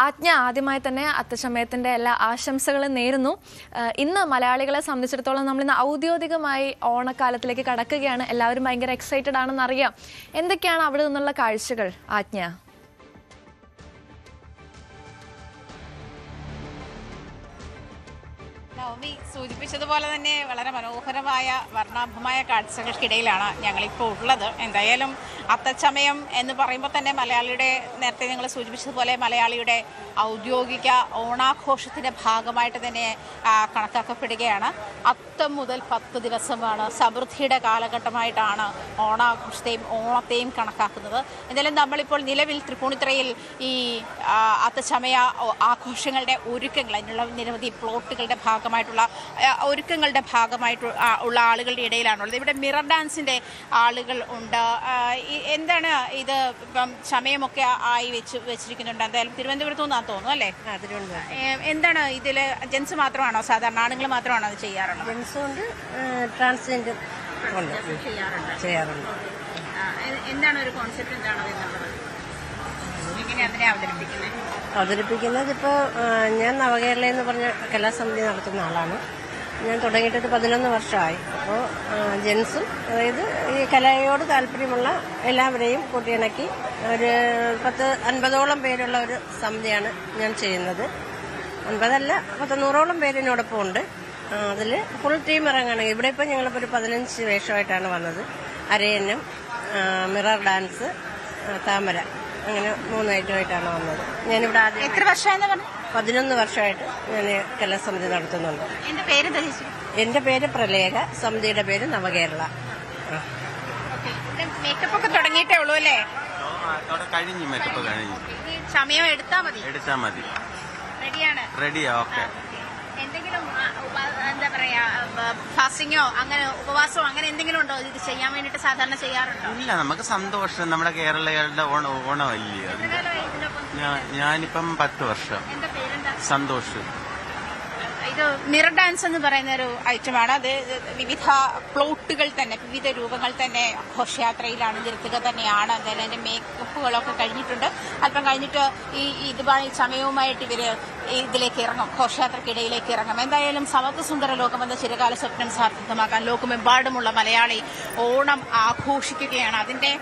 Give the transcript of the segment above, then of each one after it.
ആജ്ഞ ആദ്യമായി തന്നെ അത്തച്ചമയത്തിന്റെ എല്ലാ ആശംസകളും നേരുന്നു. ഇന്ന് മലയാളികളെ സംബന്ധിച്ചിടത്തോളം നമ്മൾ ഇന്ന് ഔദ്യോഗികമായി ഓണക്കാലത്തിലേക്ക് കടക്കുകയാണ്. എല്ലാവരും ഭയങ്കര എക്സൈറ്റഡ് ആണെന്ന് അറിയാം. എന്തൊക്കെയാണ് അവിടെ നിന്നുള്ള കാഴ്ചകൾ ആജ്ഞ? നവമി സൂചിപ്പിച്ചതുപോലെ തന്നെ വളരെ മനോഹരമായ വർണ്ണാഭമായ കാഴ്ചകൾക്കിടയിലാണ് ഞങ്ങളിപ്പോൾ ഉള്ളത്. എന്തായാലും അത്തച്ചമയം എന്ന് പറയുമ്പോൾ തന്നെ മലയാളിയുടെ, നേരത്തെ നിങ്ങൾ സൂചിപ്പിച്ചതുപോലെ മലയാളിയുടെ ഔദ്യോഗിക ഓണാഘോഷത്തിൻ്റെ ഭാഗമായിട്ട് തന്നെ കണക്കാക്കപ്പെടുകയാണ്. അത്തം മുതൽ 10 ദിവസമാണ്, സമൃദ്ധിയുടെ കാലഘട്ടമായിട്ടാണ് ഓണത്തെയും കണക്കാക്കുന്നത്. എന്തായാലും നമ്മളിപ്പോൾ നിലവിൽ തൃപ്പൂണിത്തുറയിൽ ഈ അത്തച്ചമയ ആഘോഷങ്ങളുടെ ഒരുക്കങ്ങൾ, അതിനുള്ള നിരവധി പ്ലോട്ടുകളുടെ ഭാഗമായിട്ടുള്ള ഒരുക്കങ്ങളുടെ ഭാഗമായിട്ടുള്ള ആളുകളുടെ ഇടയിലാണുള്ളത്. ഇവിടെ മിറർ ഡാൻസിന്റെ ആളുകൾ ഉണ്ട്. എന്താണ് ഇത്? ഇപ്പം ചമയമൊക്കെ ആയി വെച്ചിരിക്കുന്നുണ്ട്. എന്തായാലും തിരുവനന്തപുരത്തു നിന്നാണ് തോന്നുന്നു അല്ലേ? എന്താണ് ഇതില്? ജെൻസ് മാത്രമാണോ, സാധാരണ ആണുങ്ങൾ മാത്രമാണോ അത് ചെയ്യാറുള്ളത്? ജെൻസും ഉണ്ട്, ട്രാൻസ്ജെൻഡർ ചെയ്യാറുണ്ട്. എന്താണ് ഒരു കോൺസെപ്റ്റ്? എന്താണ് എങ്ങനെ അതിനെ അവതരിപ്പിക്കുന്നത്? ഇപ്പോൾ ഞാൻ നവകേരള എന്ന് പറഞ്ഞ കലാസമിതി നടത്തുന്ന ആളാണ്. ഞാൻ തുടങ്ങിയിട്ട് 11 വർഷമായി. അപ്പോൾ ജെൻസും, അതായത് ഈ കലയോട് താല്പര്യമുള്ള എല്ലാവരെയും കൂട്ടിയിണക്കി ഒരു 50-50ഓളം പേരുള്ള ഒരു സമിതിയാണ് ഞാൻ ചെയ്യുന്നത്. 50 100ഓളം പേരിനോടൊപ്പം ഉണ്ട്. അതിൽ ഫുൾ ടീം ഇറങ്ങുകയാണെങ്കിൽ ഇവിടെ ഇപ്പോൾ ഞങ്ങളിപ്പോൾ ഒരു 15 വേഷമായിട്ടാണ് വന്നത്. അരയന്നം, മിറർ ഡാൻസ്, താമര, അങ്ങനെ 3 ഐറ്റമായിട്ടാണ് വന്നത്. ഞാനിവിടെ ആദ്യം എത്ര വർഷമായെന്ന് പറഞ്ഞു? 11 വർഷമായിട്ട് ഞാൻ കലാസമിതി നടത്തുന്നുണ്ട്. എന്റെ പേര് പ്രലേഖ, സമിതിയുടെ പേര് നവകേരള. മേക്കപ്പ് ഒക്കെ തുടങ്ങിയിട്ടേ ഉള്ളൂ അല്ലേ? കഴിഞ്ഞു, മേക്കപ്പ് കഴിഞ്ഞു. സമയം എടുത്താ മതി. റെഡിയാ. ഓക്കെ. എന്തെങ്കിലും എന്താ പറയാ, ഫാസ്റ്റിങ്ങോ അങ്ങനെ ഉപവാസമോ അങ്ങനെ എന്തെങ്കിലും ഉണ്ടോ ഇത് ചെയ്യാൻ വേണ്ടിട്ട് സാധാരണ ചെയ്യാറുണ്ടോ? ഇല്ല, നമുക്ക് സന്തോഷം. നമ്മുടെ കേരളീയരുടെ ഓണമല്ലേ. ഞാനിപ്പം 10 വർഷം. സന്തോഷം. ഇത് മിറർ ഡാൻസ് എന്ന് പറയുന്ന ഒരു ഐറ്റമാണ്. അത് വിവിധ പ്ലോട്ടുകൾ തന്നെ, വിവിധ രൂപങ്ങൾ തന്നെ ഘോഷയാത്രയിലാണ്, നിർത്തുക തന്നെയാണ്. എന്തായാലും അതിന്റെ മേക്കപ്പുകളൊക്കെ കഴിഞ്ഞിട്ടുണ്ട്. അല്പം കഴിഞ്ഞിട്ട് ഇതുമായി സമയവുമായിട്ട് ഇവര് ഇതിലേക്ക് ഇറങ്ങും, ഘോഷയാത്രക്കിടയിലേക്ക് ഇറങ്ങും. എന്തായാലും സമത്വസുന്ദര ലോകമെന്ന ചിരകാല സ്വപ്നം സാർത്ഥകമാക്കാൻ ലോകമെമ്പാടുമുള്ള മലയാളി ഓണം ആഘോഷിക്കുകയാണ്. അതിന്റെ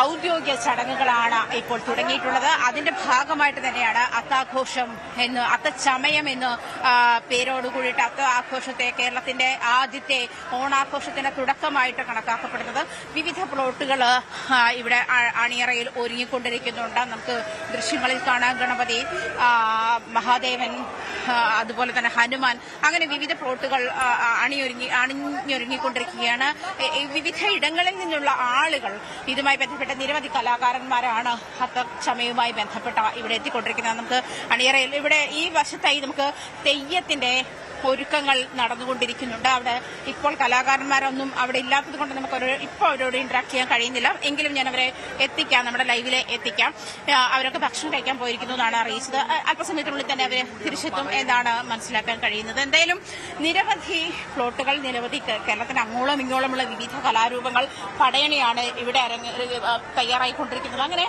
ഔദ്യോഗിക ചടങ്ങുകളാണ് ഇപ്പോൾ തുടങ്ങിയിട്ടുള്ളത്. അതിന്റെ ഭാഗമായിട്ട് തന്നെയാണ് അത്തച്ചമയം എന്ന് പേരോടുകൂടിയിട്ട് അത്ത ആഘോഷത്തെ കേരളത്തിന്റെ ആദ്യത്തെ ഓണാഘോഷത്തിന്റെ തുടക്കമായിട്ട് കണക്കാക്കപ്പെടുന്നത്. വിവിധ പ്ലോട്ടുകൾ ഇവിടെ അണിയറയിൽ ഒരുങ്ങിക്കൊണ്ടിരിക്കുന്നുണ്ട്. നമുക്ക് ദൃശ്യങ്ങളിൽ കാണാം ഗണപതി, മഹാദേവൻ, അതുപോലെ തന്നെ ഹനുമാൻ, അങ്ങനെ വിവിധ പ്ലോട്ടുകൾ അണിഞ്ഞൊരുങ്ങിക്കൊണ്ടിരിക്കുകയാണ്. വിവിധ ഇടങ്ങളിൽ നിന്നുള്ള ആളുകൾ, ഇതുമായി ബന്ധപ്പെട്ട നിരവധി കലാകാരന്മാരാണ് അത്തച്ചമയവുമായി ബന്ധപ്പെട്ട ഇവിടെ എത്തിക്കൊണ്ടിരിക്കുന്നത്. നമുക്ക് അണിയറയിൽ ഇവിടെ ഈ വശത്തായി നമുക്ക് തെയ്യത്തിന്റെ ഒരുക്കങ്ങൾ നടന്നുകൊണ്ടിരിക്കുന്നുണ്ട്. അവിടെ ഇപ്പോൾ കലാകാരന്മാരൊന്നും അവിടെ ഇല്ലാത്തത് കൊണ്ട് നമുക്ക് ഇപ്പോൾ അവരോട് ഇന്ററാക്ട് ചെയ്യാൻ കഴിയുന്നില്ല. എങ്കിലും ഞാൻ അവരെ എത്തിക്കാം, നമ്മുടെ ലൈവിലെ എത്തിക്കാം. അവരൊക്കെ ഭക്ഷണം കഴിക്കാൻ പോയിരിക്കുന്നു എന്നാണ് അറിയിച്ചത്. അല്പസമയത്തിനുള്ളിൽ തന്നെ അവർ തിരിച്ചെത്തും എന്നാണ് മനസ്സിലാക്കാൻ കഴിയുന്നത്. എന്തായാലും നിരവധി പ്ലോട്ടുകൾ, നിരവധി കേരളത്തിന് അങ്ങോളം ഇങ്ങോളമുള്ള വിവിധ കലാരൂപങ്ങൾ, പടയണിയാണ് ഇവിടെ തയ്യാറായിക്കൊണ്ടിരിക്കുന്നത്. അങ്ങനെ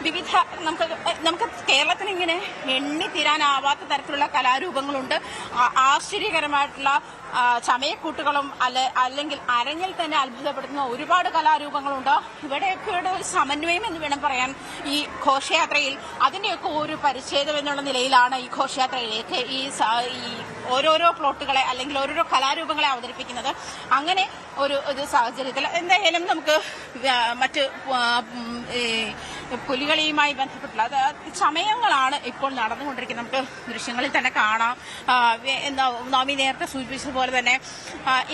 വിവിധ നമുക്ക് കേരളത്തിന് ഇങ്ങനെ എണ്ണിത്തീരാനാവാത്ത തരത്തിലുള്ള കലാരൂപങ്ങളുണ്ട്. ആശ്ചര്യകരമായിട്ടുള്ള ചമയക്കൂട്ടുകളും അല്ലെങ്കിൽ അരങ്ങിൽ തന്നെ അത്ഭുതപ്പെടുത്തുന്ന ഒരുപാട് കലാരൂപങ്ങളുണ്ട്. ഇവിടെയൊക്കെ ഒരു സമന്വയം എന്ന് വേണം പറയാൻ ഈ ഘോഷയാത്രയിൽ. അതിന്റെയൊക്കെ ഒരു പരിച്ഛേദം എന്നുള്ള നിലയിലാണ് ഈ ഘോഷയാത്രയിലേക്ക് ഈ ഓരോരോ പ്ലോട്ടുകളെ അല്ലെങ്കിൽ ഓരോരോ കലാരൂപങ്ങളെ അവതരിപ്പിക്കുന്നത്. അങ്ങനെ ഒരു സാഹചര്യത്തിൽ എന്തായാലും നമുക്ക് മറ്റ് പുലികളിയുമായി ബന്ധപ്പെട്ടുള്ള ചമയങ്ങളാണ് ഇപ്പോൾ നടന്നുകൊണ്ടിരിക്കുന്നത്. നമുക്ക് ദൃശ്യങ്ങളിൽ തന്നെ കാണാം. നവമി നേരത്തെ സൂചിപ്പിച്ചതുപോലെ തന്നെ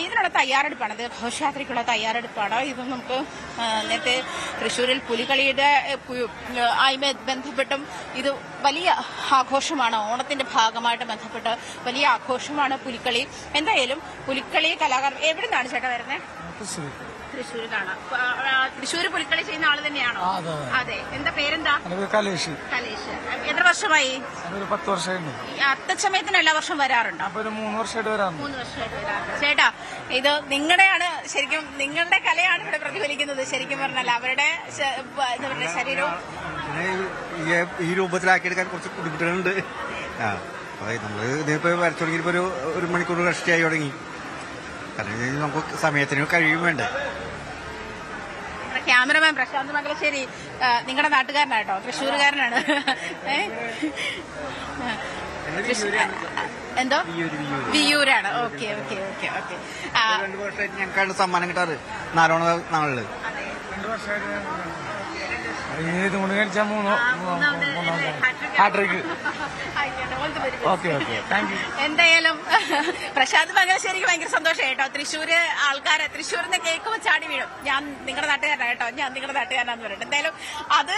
ഇതിനുള്ള തയ്യാറെടുപ്പാണ്, ഇത് ഘോഷയാത്രയ്ക്കുള്ള തയ്യാറെടുപ്പാണ്. ഇത് നമുക്ക് നേരത്തെ തൃശ്ശൂരിൽ പുലികളിയുടെ ആയി ബന്ധപ്പെട്ടും ഇത് വലിയ ആഘോഷമാണ്. ഓണത്തിന്റെ ഭാഗമായിട്ട് ബന്ധപ്പെട്ട് വലിയ ആഘോഷമാണ് പുലിക്കളി. എന്തായാലും പുലിക്കളി കലാകാരൻ എവിടെ നിന്നാണ് ചേട്ടാ വരുന്നത്? തൃശ്ശൂരിലാണ്. തൃശ്ശൂര് പുലിക്കളി ചെയ്യുന്ന ആള് തന്നെയാണോ? അതെ. എന്താ പേരെന്താ? കലേഷ്. എത്ര വർഷമായി? 10 വർഷമായിരുന്നു. അത്തച്ചമയത്തിന് എല്ലാ വർഷം വരാറുണ്ടോ? 3 വർഷമായിട്ട് വരാറുണ്ട്. 3 വർഷമായിട്ട് വരാറുണ്ട്. ചേട്ടാ, ഇത് നിങ്ങളുടെയാണ്, ശരിക്കും നിങ്ങളുടെ കലയാണ് ഇവിടെ പ്രതിഫലിക്കുന്നത്. ശരിക്കും പറഞ്ഞാൽ അവരുടെ ശരീരവും ഈ രൂപത്തിലാക്കിയെടുക്കാൻ കുറച്ച് ബുദ്ധിമുട്ടുകളുണ്ട്. അപ്പോൾ നമ്മൾ ഇതിപ്പോൾ വരച്ചു തുടങ്ങിയപ്പോൾ ഒരു മണിക്കൂർ റെസ്റ്റ് ആയി തുടങ്ങി. കാരണം നമുക്ക് സമയത്തിന് കഴിയും വേണ്ടേ. ക്യാമറമാൻ പ്രശാന്ത് മംഗലശ്ശേരി നിങ്ങളുടെ നാട്ടുകാരനാട്ടോ, തൃശ്ശൂരുകാരനാണ്. എന്തോ വിയൂരാണ്. Okay okay okay okay. 2 വർഷമായിട്ട് ഞങ്ങൾക്കാണ് സമ്മാനം കിട്ടാറ് 4 നാളില്. 2 വർഷമായിട്ട് ഇത് കൊണ്ട് കഴിച്ചാൽ hat trick. Okay okay, thank you. എന്തായാലും പ്രശാന്ത് മംഗലശ്ശേരിക്ക് ഭയങ്കര സന്തോഷം കേട്ടോ. തൃശ്ശൂര് ആൾക്കാരെ തൃശ്ശൂരിന്ന് കേൾക്കുമ്പോൾ ചാടി വീഴും. ഞാൻ നിങ്ങളുടെ നാട്ടുകാരനാണ് കേട്ടോ, ഞാൻ നിങ്ങളുടെ നാട്ടുകാരനാന്ന് പറഞ്ഞിട്ട്. എന്തായാലും അത്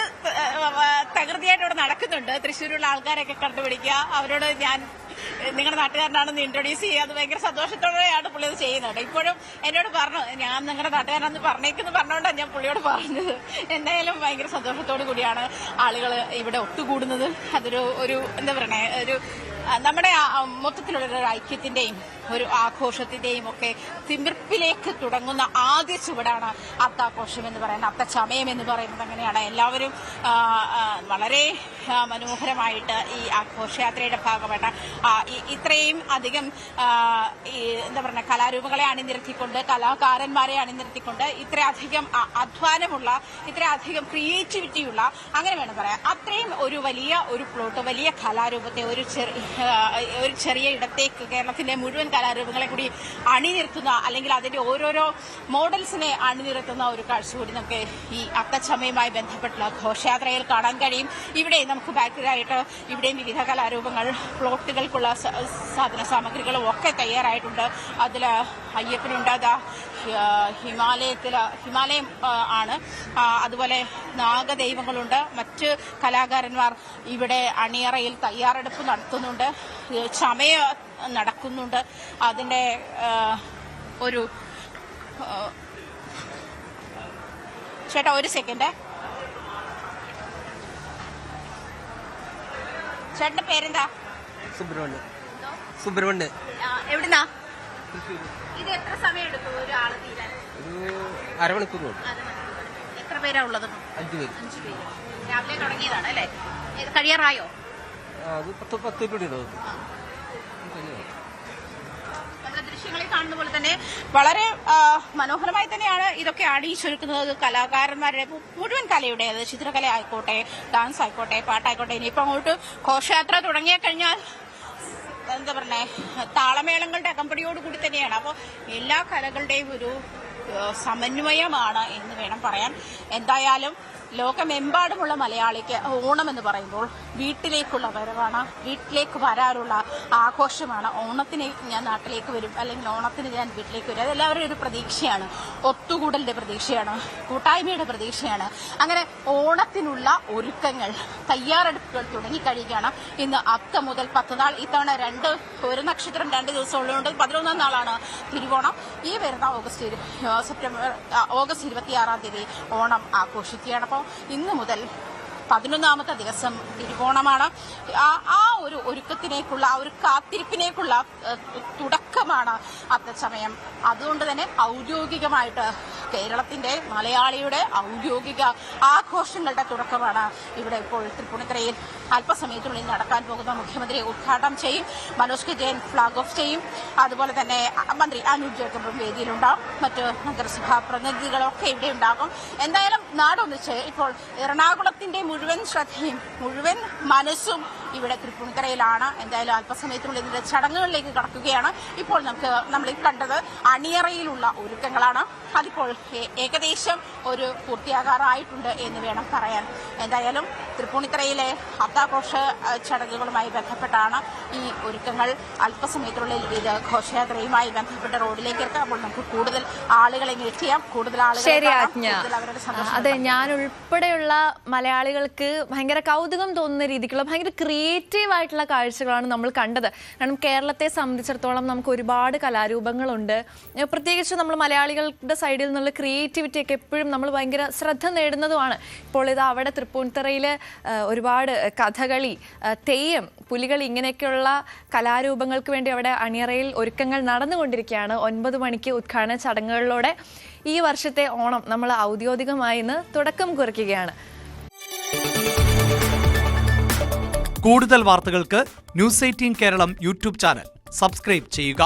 തകൃതിയായിട്ട് ഇവിടെ നടക്കുന്നുണ്ട്. തൃശ്ശൂരുള്ള ആൾക്കാരൊക്കെ കണ്ടുപിടിക്കുക, അവരോട് ഞാൻ നിങ്ങളുടെ നാട്ടുകാരനാണെന്ന് ഇൻട്രൊഡ്യൂസ് ചെയ്യുക. അത് ഭയങ്കര സന്തോഷത്തോടെയാണ് പുള്ളി അത് ചെയ്യുന്നത്. ഇപ്പോഴും എന്നോട് പറഞ്ഞു ഞാൻ നിങ്ങളുടെ നാട്ടുകാരനാണെന്ന് പറഞ്ഞേക്കെന്ന് പറഞ്ഞുകൊണ്ടാണ് ഞാൻ പുള്ളിയോട് പറഞ്ഞത്. എന്തായാലും ഭയങ്കര സന്തോഷത്തോടു കൂടിയാണ് ആളുകൾ ഇവിടെ ഒത്തുകൂടുന്നത്. അതൊരു എന്താ പറയണേ, ഒരു നമ്മുടെ മൊത്തത്തിലുള്ള ഒരു ഐക്യത്തിന്റെയും ഒരു ആഘോഷത്തിന്റെയും ഒക്കെ തിമിർപ്പിലേക്ക് തുടങ്ങുന്ന ആദ്യ ചുവടാണ് അത്താഘോഷം എന്ന് പറയുന്നത്, അത്തച്ചമയം എന്ന് പറയുന്നത്. അങ്ങനെയാണ് എല്ലാവരും വളരെ മനോഹരമായിട്ട് ഈ ആഘോഷയാത്രയുടെ ഭാഗമായിട്ട് ഇത്രയും അധികം എന്താ പറയുക കലാരൂപങ്ങളെ അണിനിരത്തിക്കൊണ്ട്, കലാകാരന്മാരെ അണിനിരത്തിക്കൊണ്ട്, ഇത്രയധികം അധ്വാനമുള്ള, ഇത്രയധികം ക്രിയേറ്റിവിറ്റിയുള്ള, അങ്ങനെ വേണം പറയാം, അത്രയും ഒരു വലിയ ഒരു പ്ലോട്ട്, വലിയ കലാരൂപത്തെ ഒരു ചെറിയ ഇടത്തേക്ക് കേരളത്തിന്റെ മുഴുവൻ കലാരൂപങ്ങളെ കൂടി അണിനിരത്തുന്ന, അല്ലെങ്കിൽ അതിന്റെ ഓരോരോ മോഡൽസിനെ അണിനിരത്തുന്ന ഒരു കാഴ്ച കൂടി നമുക്ക് ഈ അത്തച്ചമയുമായി ബന്ധപ്പെട്ടുള്ള ഘോഷയാത്രയിൽ കാണാൻ കഴിയും. ഇവിടെ നമുക്ക് ബാക്കിലായിട്ട് ഇവിടെയും വിവിധ കലാരൂപങ്ങൾ, പ്ലോട്ടുകൾക്കുള്ള സാധന സാമഗ്രികളും ഒക്കെ തയ്യാറായിട്ടുണ്ട്. അതിൽ അയ്യപ്പനുണ്ട്, ഹിമാലയം ആണ്, അതുപോലെ നാഗദൈവങ്ങളുണ്ട്. മറ്റ് കലാകാരന്മാർ ഇവിടെ അണിയറയിൽ തയ്യാറെടുപ്പ് നടത്തുന്നുണ്ട്, ചമയ നടക്കുന്നുണ്ട്. അതിന്റെ ഒരു ചേട്ടാ ഒരു സെക്കൻഡ്, ചേട്ടന്റെ പേരെന്താ? സുബ്രഹ്മണ്യൻ. എവിടുന്നാ? ഇത് എത്ര സമയം എടുക്കും ഒരു ആള് തീരാൻ? ഒരു അരമണിക്കൂർ. എത്ര പേരാ ഉള്ളത്? 5 പേര്. 5 പേര്. രാവിലെ തുടങ്ങിയതാണ് അല്ലേ? ഇത് കഴിയാറായോ? അത് 10 പിടിയുണ്ടോ? നമ്മുടെ ദൃശ്യങ്ങളിൽ കാണുന്ന പോലെ തന്നെ വളരെ മനോഹരമായി തന്നെയാണ് ഇതൊക്കെ അണിയിച്ചൊരുക്കുന്നത്. കലാകാരന്മാരുടെ മുഴുവൻ കലയുടെ, അത് ചിത്രകല ആയിക്കോട്ടെ, ഡാൻസ് ആയിക്കോട്ടെ, പാട്ടായിക്കോട്ടെ, ഇനിയിപ്പോൾ അങ്ങോട്ട് ഘോഷയാത്ര തുടങ്ങിയ കഴിഞ്ഞാൽ എന്താ പറഞ്ഞേ, താളമേളങ്ങളുടെ അകമ്പടിയോടുകൂടി തന്നെയാണ്. അപ്പോൾ എല്ലാ കലകളുടെയും ഒരു സമന്വയമാണ് എന്ന് വേണം പറയാൻ. എന്തായാലും ലോകമെമ്പാടുമുള്ള മലയാളിക്ക് ഓണം എന്ന് പറയുമ്പോൾ വീട്ടിലേക്കുള്ള വരവാണ്, വീട്ടിലേക്ക് വരാറുള്ള ആഘോഷമാണ്. ഓണത്തിന് ഞാൻ നാട്ടിലേക്ക് വരും, അല്ലെങ്കിൽ ഓണത്തിന് ഞാൻ വീട്ടിലേക്ക് വരും, അതെല്ലാവരും ഒരു പ്രതീക്ഷയാണ്, ഒത്തുകൂടലിന്റെ പ്രതീക്ഷയാണ്, കൂട്ടായ്മയുടെ പ്രതീക്ഷയാണ്. അങ്ങനെ ഓണത്തിനുള്ള ഒരുക്കങ്ങൾ, തയ്യാറെടുപ്പുകൾ തുടങ്ങിക്കഴിയുകയാണ്. ഇന്ന് അത്തം മുതൽ 10 നാൾ, ഇത്തവണ ഒരു നക്ഷത്രം 2 ദിവസം ഉള്ളതുകൊണ്ട് 11ാം നാളാണ് തിരുവോണം. ഈ വരുന്ന ഓഗസ്റ്റ് 26-ാം തീയതി ഓണം ആഘോഷിക്കുകയാണ്. അപ്പോൾ ഇന്ന് മുതൽ 11ാമത്തെ ദിവസം തിരുവോണമാണ്. ആ ഒരു ഒരുക്കത്തിലേക്കുള്ള, ആ ഒരു കാത്തിരിപ്പിനേക്കുള്ള തുടക്കമാണ് അത്തച്ചമയം. അതുകൊണ്ട് തന്നെ ഔദ്യോഗികമായിട്ട് കേരളത്തിന്റെ, മലയാളിയുടെ ഔദ്യോഗിക ആഘോഷങ്ങളുടെ തുടക്കമാണ് ഇവിടെ ഇപ്പോൾ തൃപ്പൂണിത്തുറയിൽ അല്പസമയത്തിനുള്ളിൽ നടക്കാൻ പോകുന്ന. മുഖ്യമന്ത്രി ഉദ്ഘാടനം ചെയ്യും, Manoj K Jayan flag off ചെയ്യും, അതുപോലെ തന്നെ മന്ത്രി അനൂപ് ജേക്കബും വേദിയിലുണ്ടാകും, മറ്റ് നഗരസഭാ പ്രതിനിധികളൊക്കെ ഇവിടെ ഉണ്ടാകും. എന്തായാലും നാടൊന്നിച്ച് ഇപ്പോൾ എറണാകുളത്തിന്റെ മുഴുവൻ ശ്രദ്ധയും മുഴുവൻ മനസ്സും ഇവിടെ തൃപ്പൂണിത്തുറയിലാണ്. എന്തായാലും അല്പസമയത്തിനുള്ളിൽ ഇതിന്റെ ചടങ്ങുകളിലേക്ക് കടക്കുകയാണ്. ഇപ്പോൾ നമ്മൾ കണ്ടത് അണിയറയിലുള്ള ഒരുക്കങ്ങളാണ്. അതിപ്പോൾ ഏകദേശം ഒരു പൂർത്തിയാകാറായിട്ടുണ്ട് എന്ന് വേണം പറയാൻ. എന്തായാലും തൃപ്പൂണിത്തുറയിലെ അത്താഘോഷ ചടങ്ങുകളുമായി ബന്ധപ്പെട്ടാണ് ഈ ഒരുക്കങ്ങൾ. അല്പസമയത്തിനുള്ളിൽ ഇത് ഘോഷയാത്രയുമായി ബന്ധപ്പെട്ട റോഡിലേക്ക് ഇറക്കാം. അപ്പോൾ നമുക്ക് കൂടുതൽ ആളുകളെ എത്തിയാം, കൂടുതൽ ആളുകളെ അവരുടെ സന്തോഷം. അതെ, ഞാൻ ഉൾപ്പെടെയുള്ള മലയാളികൾക്ക് ഭയങ്കര കൗതുകം തോന്നുന്ന രീതിക്കുള്ള ഭയങ്കര ക്രിയേറ്റീവ് ആയിട്ടുള്ള കാഴ്ചകളാണ് നമ്മൾ കണ്ടത്. കാരണം കേരളത്തെ സംബന്ധിച്ചിടത്തോളം നമുക്ക് ഒരുപാട് കലാരൂപങ്ങളുണ്ട്. പ്രത്യേകിച്ച് നമ്മൾ മലയാളികളുടെ സൈഡിൽ നിന്നുള്ള ക്രിയേറ്റിവിറ്റി ഒക്കെ എപ്പോഴും നമ്മൾ ഭയങ്കര ശ്രദ്ധ നേടുന്നതുമാണ്. ഇപ്പോൾ ഇത് അവിടെ തൃപ്പൂണിത്തുറയിൽ ഒരുപാട് കഥകളി, തെയ്യം, പുലികളി, ഇങ്ങനെയൊക്കെയുള്ള കലാരൂപങ്ങൾക്ക് വേണ്ടി അവിടെ അണിയറയിൽ ഒരുക്കങ്ങൾ നടന്നുകൊണ്ടിരിക്കുകയാണ്. 9 മണിക്ക് ഉദ്ഘാടന ചടങ്ങുകളിലൂടെ ഈ വർഷത്തെ ഓണം നമ്മൾ ഔദ്യോഗികമായി ഇന്ന് തുടക്കം കുറിക്കുകയാണ്. കൂടുതൽ വാർത്തകൾക്ക് news 18 Keralam YouTube channel subscribe ചെയ്യുക.